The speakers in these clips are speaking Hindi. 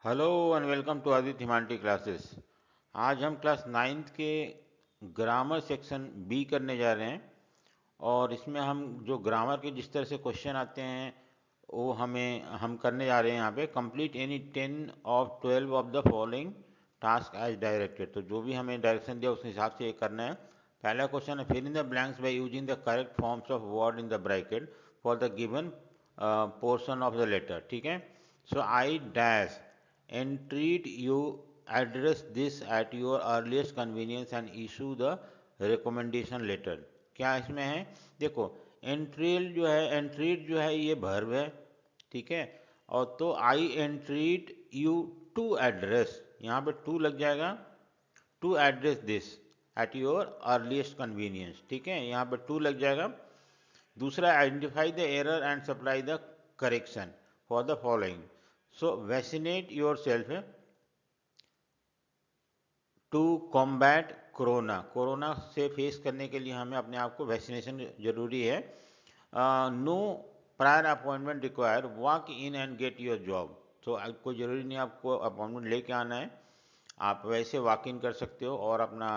Hello and welcome to Aditya Himanti classes. आज हम क्लास नाइन्थ के ग्रामर सेक्शन बी करने जा रहे हैं और इसमें हम जो ग्रामर के जिस तरह से क्वेश्चन आते हैं वो हम करने जा रहे हैं। यहाँ पे complete any 10 of 12 of the following task as directed. तो जो भी हमें डायरेक्शन दिया उस हिसाब से ये करना है। पहला क्वेश्चन है fill in the blanks by using the correct forms of word in the bracket for the given portion of the letter. ठीक है। So I dash entreat you address this at your earliest convenience and issue the recommendation letter। क्या इसमें है? देखो, एंट्रीड जो है ये वर्ब है। ठीक है। और तो I entreat you to address, यहाँ पे टू लग जाएगा, to address this at your earliest convenience. ठीक है, यहाँ पे टू लग जाएगा। दूसरा, identify the error and supply the correction for the following. So vaccinate yourself to combat corona. Corona से फेस करने के लिए हमें अपने आप को वैक्सीनेशन जरूरी है। No prior appointment require, walk in and get your job. तो कोई ज़रूरी नहीं आपको अपॉइंटमेंट लेके आना है, आप वैसे वॉक इन कर सकते हो और अपना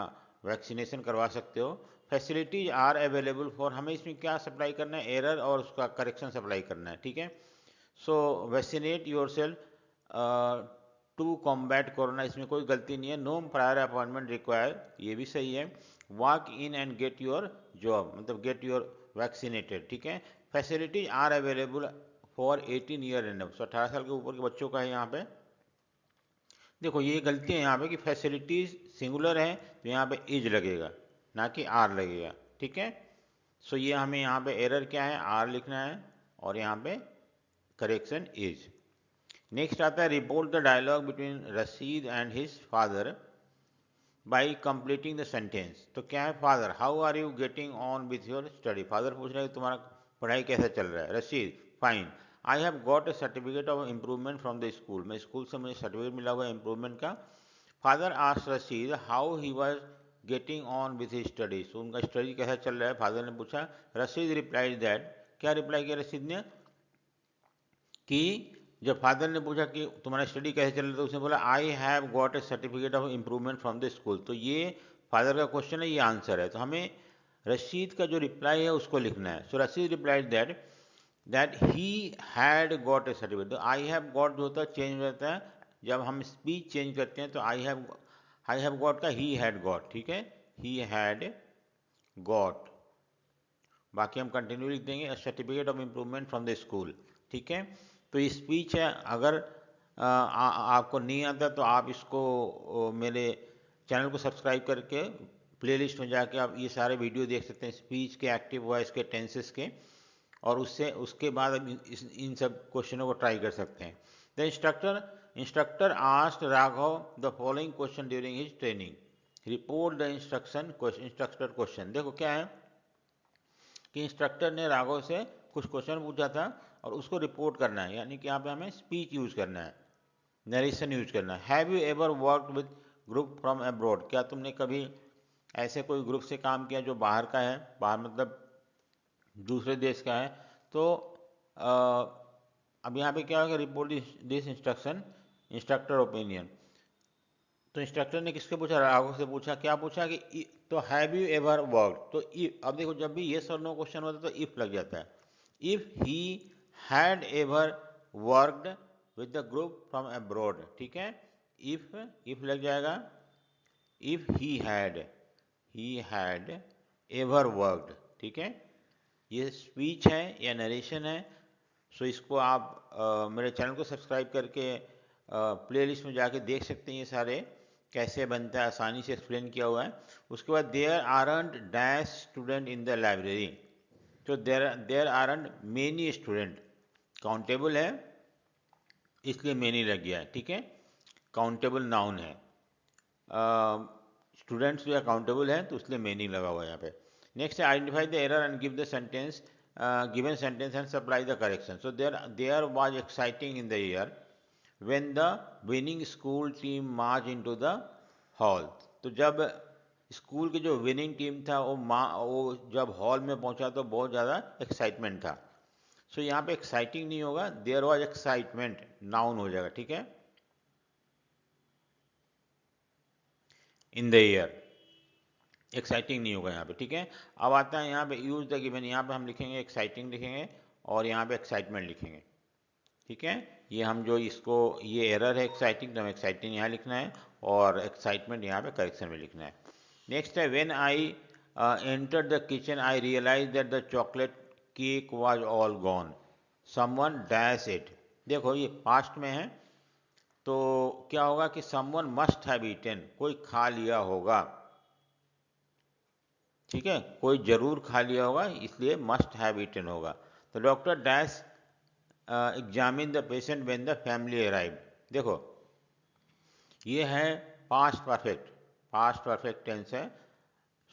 वैक्सीनेशन करवा सकते हो। फैसिलिटीज आर अवेलेबल फॉर, हमें इसमें क्या सप्लाई करना है? एरर और उसका करेक्शन सप्लाई करना है। ठीक है। So vaccinate yourself to combat corona, इसमें कोई गलती नहीं है। नो प्रायर अपॉइंटमेंट रिक्वायर, ये भी सही है। Walk in and get your job, मतलब गेट योर वैक्सीनेटेड। ठीक है। Facilities are available for 18 year and अब, 18 साल के ऊपर के बच्चों का है यहाँ पे। देखो ये गलती है यहाँ पे कि फैसिलिटीज सिंगुलर है तो यहाँ पे इज लगेगा, ना कि आर लगेगा। ठीक है। सो ये हमें यहाँ पे एरर क्या है, आर लिखना है और यहाँ पे करेक्शन इज। नेक्स्ट आता है report the dialogue between Rashid and his father by completing the sentence. तो क्या है? Father, how are you getting on with your study. Father पूछ रहे हैं तुम्हारा पढ़ाई कैसा चल रहा है। Rashid, fine, I have got a certificate of improvement from the school, मैं स्कूल से मुझे सर्टिफिकेट मिला हुआ है इम्प्रूवमेंट का। Father asked Rashid how he was getting on with his studies, उनका स्टडी कैसा चल रहा है, फादर ने पूछा। रशीद रिप्लाइड दैट, क्या रिप्लाई किया रशीद ने कि जब फादर ने पूछा कि तुम्हारा स्टडी कैसे चल रहा है तो उसने बोला आई have got a certificate of improvement from the school. तो ये फादर का क्वेश्चन है, ये आंसर है। तो हमें रशीद का जो रिप्लाई है उसको लिखना है। So Rashid replied that he had got a certificate. तो आई हैव गॉट जो होता है चेंज हो जाता है जब हम स्पीच चेंज करते हैं, तो आई हैव गॉट का ही हैड गॉट। ठीक है, ही हैड गॉट, बाकी हम कंटिन्यू लिख देंगे certificate of improvement from the school. ठीक है। तो ये स्पीच है, अगर आपको नहीं आता तो आप इसको मेरे चैनल को सब्सक्राइब करके प्लेलिस्ट में जाके आप ये सारे वीडियो देख सकते हैं, स्पीच के, एक्टिव वॉइस के, टेंसेस के, और उससे उसके बाद अब इन सब क्वेश्चनों को ट्राई कर सकते हैं। The instructor asked Raghav the following question during his training. Report the instructor question. देखो क्या है कि इंस्ट्रक्टर ने राघव से कुछ क्वेश्चन पूछा था और उसको रिपोर्ट करना है, यानी कि यहाँ पे हमें स्पीच यूज करना है, नरेशन यूज करना है। Have you ever worked with group from abroad, क्या तुमने कभी ऐसे कोई ग्रुप से काम किया जो बाहर का है, बाहर मतलब दूसरे देश का है। तो अब यहाँ पे क्या होगा, report this instruction, instructor opinion. तो इंस्ट्रक्टर ने किससे पूछा? राघव से पूछा। क्या पूछा कि तो हैव यू एवर वर्कड, तो अब देखो जब भी येस और नो क्वेश्चन होता है तो इफ लग जाता है। If he had ever worked with the group from abroad. ठीक है, इफ लग जाएगा, if he had ever worked. ठीक है, ये स्पीच है या नरेशन है। सो इसको आप मेरे चैनल को सब्सक्राइब करके प्लेलिस्ट में जाके देख सकते हैं, ये सारे कैसे बनता है, आसानी से एक्सप्लेन किया हुआ है। उसके बाद there aren't dash student in the library. तो there aren't many student, countable है इसलिए मेनी लग गया है। ठीक है, काउंटेबल नाउन है, स्टूडेंट्स जो अकाउंटेबल है तो इसलिए मेनी लगा हुआ है यहाँ पे। नेक्स्ट है identify the error and give the sentence, given sentence and supply the correction. So there was exciting in the year when the winning school team march into the hall. तो जब स्कूल की जो विनिंग टीम था वो जब हॉल में पहुंचा तो बहुत ज़्यादा एक्साइटमेंट था। सो यहाँ पे एक्साइटिंग नहीं होगा, देयर वाज एक्साइटमेंट, नाउन हो जाएगा। ठीक है, इन द ईयर, एक्साइटिंग नहीं होगा यहाँ पे, ठीक है। अब आता है यहाँ पे यूज द गिवन, यहाँ पे हम लिखेंगे एक्साइटिंग लिखेंगे और यहाँ पे एक्साइटमेंट लिखेंगे, ठीक है। ये हम जो इसको, ये एरर है एक्साइटिंग, तो हम एक्साइटिंग यहाँ लिखना है और एक्साइटमेंट यहाँ पे करेक्शन में लिखना है। नेक्स्ट है when I entered the kitchen I realise that the chocolate cake was all gone, someone dash it. देखो ये पास्ट में है, तो क्या होगा कि समवन मस्ट हैव ईटन, कोई खा लिया होगा, ठीक है, कोई जरूर खा लिया होगा, इसलिए मस्ट हैव ईटन होगा। तो doctor dash examine the patient when the family arrive. देखो ये है पास्ट परफेक्ट टेंस है।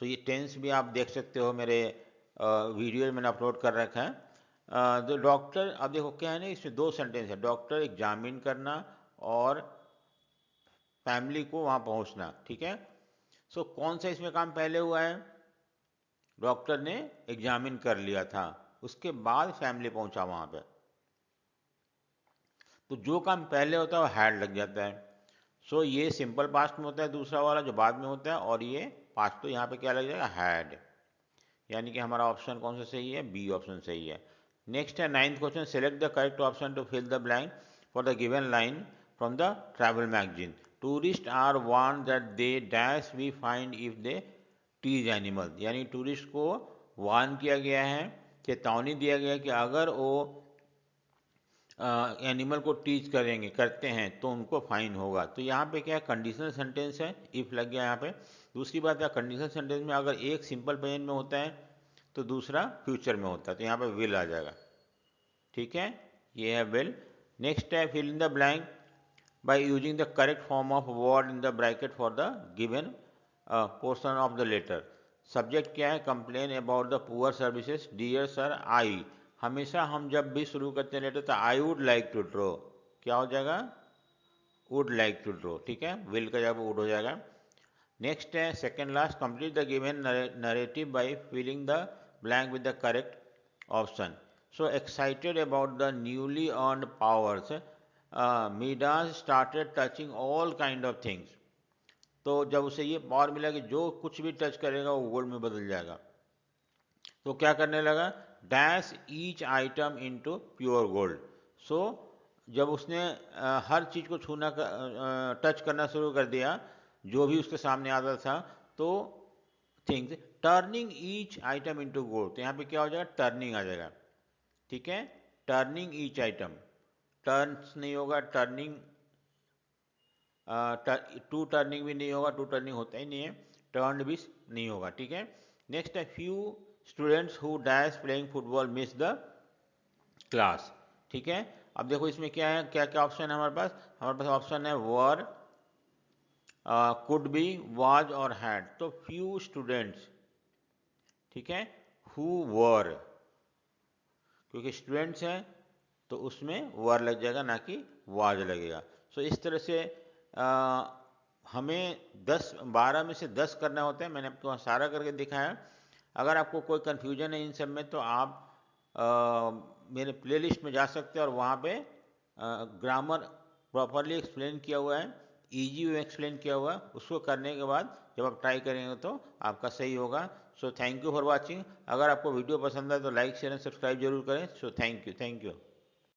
तो ये टेंस भी आप देख सकते हो, मेरे वीडियो मैंने अपलोड कर रखा है। तो डॉक्टर, अब देखो क्या है ना, इसमें दो सेंटेंस है, डॉक्टर एग्जामिन करना और फैमिली को वहाँ पहुँचना, ठीक है। सो कौन सा इसमें काम पहले हुआ है? डॉक्टर ने एग्जामिन कर लिया था, उसके बाद फैमिली पहुँचा वहाँ पे, तो जो काम पहले होता है वो हैड लग जाता है। सो ये सिंपल पास्ट में होता है दूसरा वाला जो बाद में होता है, और ये पास्ट, तो यहाँ पे क्या लग जाएगा? हैड। यानी कि हमारा ऑप्शन कौन सा सही है? बी ऑप्शन सही है। नेक्स्ट है 9th question, select the correct option to fill the blank for the given line from the travel magazine. Tourist are warn that they dash we find if they tease animal. यानी टूरिस्ट को वार्न किया गया है, चेतावनी दिया गया है कि अगर वो एनिमल को टीच करते हैं तो उनको फाइन होगा। तो यहाँ पे क्या है? कंडीशनल सेंटेंस है, इफ लग गया यहाँ पे। दूसरी बात है, कंडीशनल सेंटेंस में अगर एक सिंपल प्रेजेंट में होता है तो दूसरा फ्यूचर में होता है, तो यहाँ पे विल आ जाएगा, ठीक है, ये है विल। नेक्स्ट है fill in the blank by using the correct form of word in the bracket for the given portion of the letter. Subject क्या है? Complain about the poor services, dear sir I. हमेशा हम जब भी शुरू करते हैं लेटर तो I would like to draw, क्या हो जाएगा? वुड लाइक टू ड्रॉ, ठीक है, विल का जब वुड हो जाएगा। नेक्स्ट है second last, complete the given narrative by filling the blank with the correct option. So excited about the newly earned powers, Midas started touching all kind of things. तो जब उसे ये पावर मिला कि जो कुछ भी टच करेगा वो गोल्ड में बदल जाएगा, तो क्या करने लगा? Dash each item into pure gold. So जब उसने हर चीज़ को छूना टच करना शुरू कर दिया जो भी उसके सामने आता था, तो things turning each item into gold. तो यहाँ पे क्या हो जाएगा? टर्निंग आ जाएगा, ठीक है, टर्निंग ईच आइटम, टर्न्स नहीं होगा, टर्निंग, टू टर्निंग भी नहीं होगा, टू टर्निंग होता ही नहीं है, टर्न भी नहीं होगा, ठीक है। नेक्स्ट है few students who dash playing football miss the class, ठीक है। अब देखो इसमें क्या है, क्या क्या ऑप्शन है हमारे पास? हमारे पास ऑप्शन है वर, कुड बी, वाज और हैड। तो फ्यू स्टूडेंट्स, ठीक है, हु वर, क्योंकि स्टूडेंट्स हैं तो उसमें वर लग जाएगा, ना कि वाज लगेगा। सो इस तरह से हमें 10-12 में से 10 करना होता है, मैंने आपको सारा करके दिखाया। अगर आपको कोई कन्फ्यूजन है इन सब में तो आप मेरे प्लेलिस्ट में जा सकते हैं और वहाँ पे ग्रामर प्रॉपरली एक्सप्लेन किया हुआ है, इजी वे एक्सप्लेन किया हुआ है, उसको करने के बाद जब आप ट्राई करेंगे तो आपका सही होगा। So thank you for watching. अगर आपको वीडियो पसंद आए तो लाइक शेयर एंड सब्सक्राइब जरूर करें। So thank you.